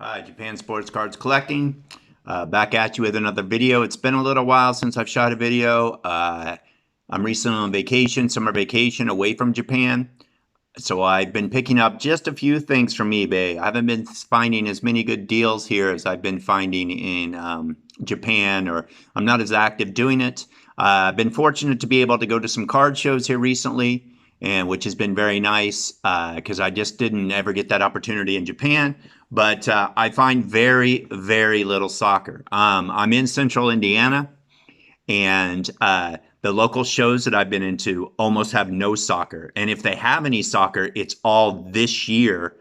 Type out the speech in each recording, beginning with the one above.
Hi, Japan Sports Cards Collecting. Back at you with another video. It's been a little while since I've shot a video. I'm recently on vacation, summer vacation, away from Japan. So I've been picking up just a few things from eBay. I haven't been finding as many good deals here as I've been finding in Japan, or I'm not as active doing it. I've been fortunate to be able to go to some card shows here recently, and which has been very nice because I just didn't ever get that opportunity in Japan. But I find very, very little soccer. I'm in central Indiana, and the local shows that I've been into almost have no soccer. And if they have any soccer, it's all this year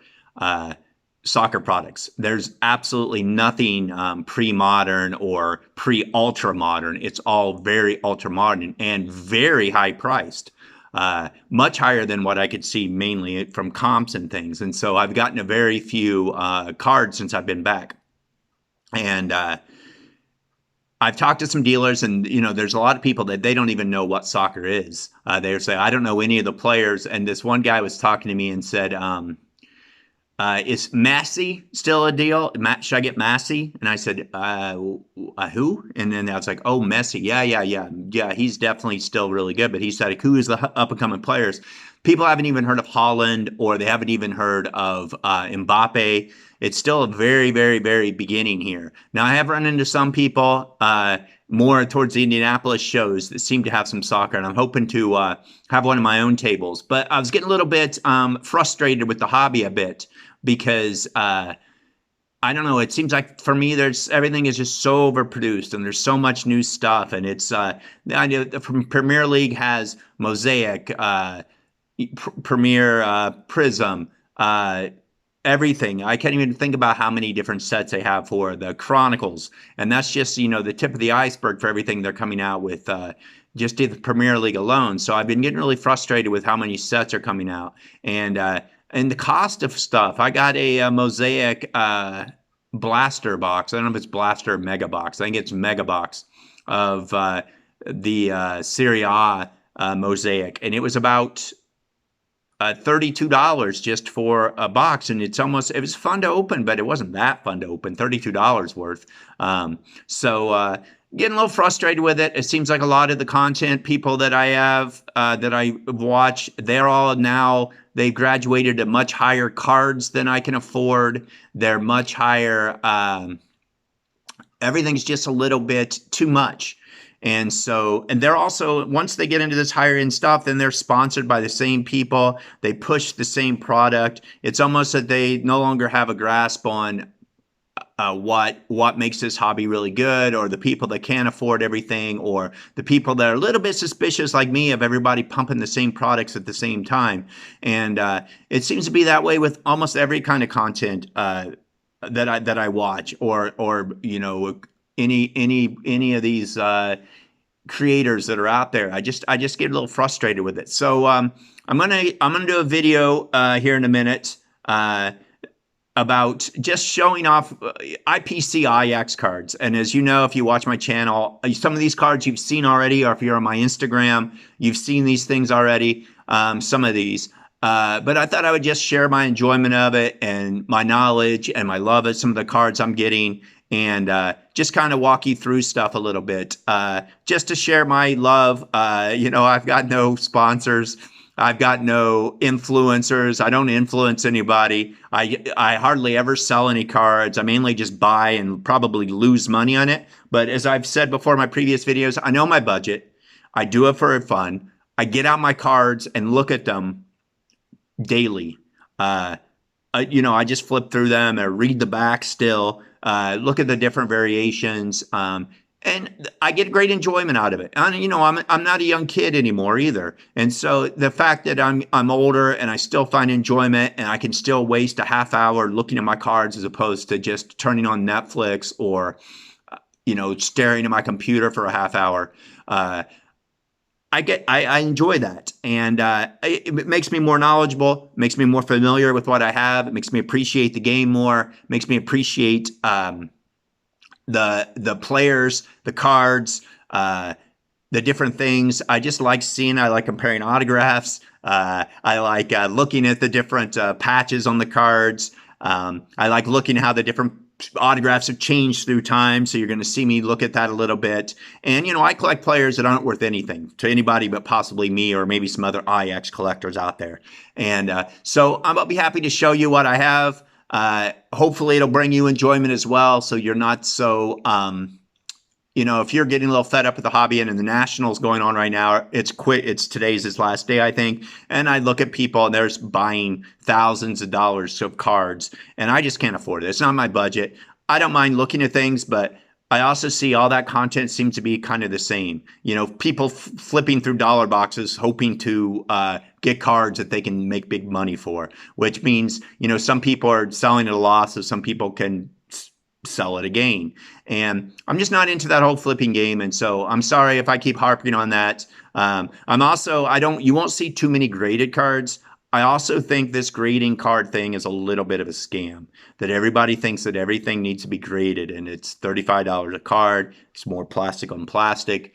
soccer products. There's absolutely nothing pre-modern or pre-ultra modern. It's all very ultra modern and very high priced. Much higher than what I could see mainly from comps and things. And so I've gotten a very few cards since I've been back. And I've talked to some dealers, and there's a lot of people that they don't even know what soccer is. They say, I don't know any of the players. And this one guy was talking to me and said, is Messi still a deal? Should I get Messi? And I said, who? And then I was like, oh, Messi. Yeah. He's definitely still really good. But he said, who is the up and coming players? People haven't even heard of Haaland, or they haven't even heard of Mbappe. It's still a very, very, very beginning here. Now, I have run into some people more towards the Indianapolis shows that seem to have some soccer, and I'm hoping to have one of my own tables. But I was getting a little bit frustrated with the hobby a bit because I don't know. It seems like for me, everything is just so overproduced, and there's so much new stuff. And it's I know from Premier League has Mosaic, Premier, Prism, everything. I can't even think about how many different sets they have for the Chronicles, and that's just the tip of the iceberg for everything they're coming out with. Just the Premier League alone. So I've been getting really frustrated with how many sets are coming out, and the cost of stuff. I got a Mosaic blaster box. I don't know if it's blaster or mega box. I think it's mega box of the Serie A Mosaic, and it was about $32 just for a box, and it was fun to open, but it wasn't that fun to open. $32 worth. So getting a little frustrated with it. It seems like a lot of the content people that I have that I watch, they've graduated to much higher cards than I can afford. They're much higher. Everything's just a little bit too much. And they're also, once they get into this higher end stuff, then they're sponsored by the same people. They push the same product. It's almost that they no longer have a grasp on what makes this hobby really good, or the people that can't afford everything, or the people that are a little bit suspicious like me of everybody pumping the same products at the same time. And it seems to be that way with almost every kind of content that I watch, or any of these creators that are out there. I just get a little frustrated with it. So I'm gonna do a video here in a minute about just showing off IPC IX cards. And as you know, if you watch my channel, some of these cards you've seen already, or if you're on my Instagram, you've seen these things already. Some of these. But I thought I would just share my enjoyment of it, and my knowledge and my love of some of the cards I'm getting, and just kind of walk you through stuff a little bit, just to share my love. I've got no sponsors. I've got no influencers. I don't influence anybody. I hardly ever sell any cards. I mainly just buy and probably lose money on it. But as I've said before in my previous videos, I know my budget. I do it for fun. I get out my cards and look at them daily. I just flip through them or read the back still, look at the different variations, and I get great enjoyment out of it. And I'm not a young kid anymore either, and so the fact that I'm older and I still find enjoyment, and I can still waste a half hour looking at my cards as opposed to just turning on Netflix or staring at my computer for a half hour. I enjoy that, and it makes me more knowledgeable, makes me more familiar with what I have. It makes me appreciate the game more, makes me appreciate the players, the cards, the different things. I just like seeing. I like comparing autographs. I like looking at the different patches on the cards. I like looking at how the different autographs have changed through time. So you're going to see me look at that a little bit. And, you know, I collect players that aren't worth anything to anybody but possibly me or maybe some other IX collectors out there. And so I'll be happy to show you what I have. Hopefully it'll bring you enjoyment as well. So you're not so, you know, if you're getting a little fed up with the hobby and the Nationals going on right now, it's today's his last day, I think. And I look at people and they're buying thousands of dollars of cards, and I just can't afford it. It's not my budget. I don't mind looking at things, but I also see all that content seems to be kind of the same. You know, people flipping through dollar boxes, hoping to get cards that they can make big money for, which means, you know, some people are selling at a loss, so some people can sell at a gain. And I'm just not into that whole flipping game. And so I'm sorry if I keep harping on that. You won't see too many graded cards. I also think this grading card thing is a little bit of a scam, that everybody thinks that everything needs to be graded and it's $35 a card. It's more plastic on plastic.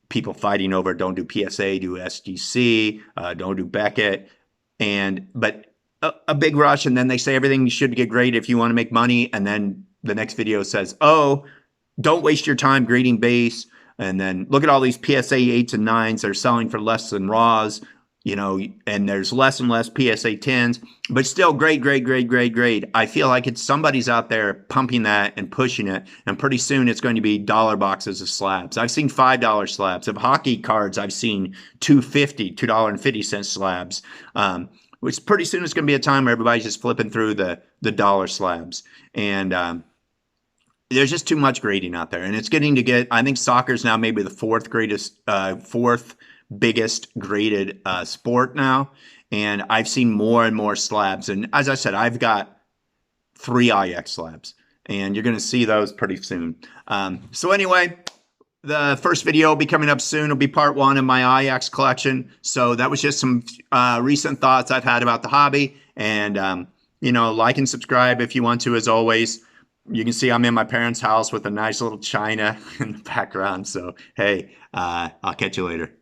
People fighting over don't do PSA, do SGC, don't do Beckett. But a big rush, and then they say everything should get graded if you want to make money, and then the next video says, oh, don't waste your time grading base, and then look at all these PSA 8s and 9s that are selling for less than raws, you know, and there's less and less PSA 10s, but still grade. I feel like it's somebody's out there pumping that and pushing it, and pretty soon it's going to be dollar boxes of slabs. I've seen $5 slabs. Of hockey cards, I've seen $2.50 slabs. Which pretty soon it's going to be a time where everybody's just flipping through the dollar slabs. And there's just too much grading out there. And it's getting to get, I think soccer's now maybe the fourth biggest graded sport now. And I've seen more and more slabs. And as I said, I've got 3 IX slabs. And you're going to see those pretty soon. So anyway, the first video will be coming up soon. It'll be part 1 of my IX collection. So that was just some recent thoughts I've had about the hobby. And, you know, like and subscribe if you want to, as always. You can see I'm in my parents' house with a nice little china in the background. So, hey, I'll catch you later.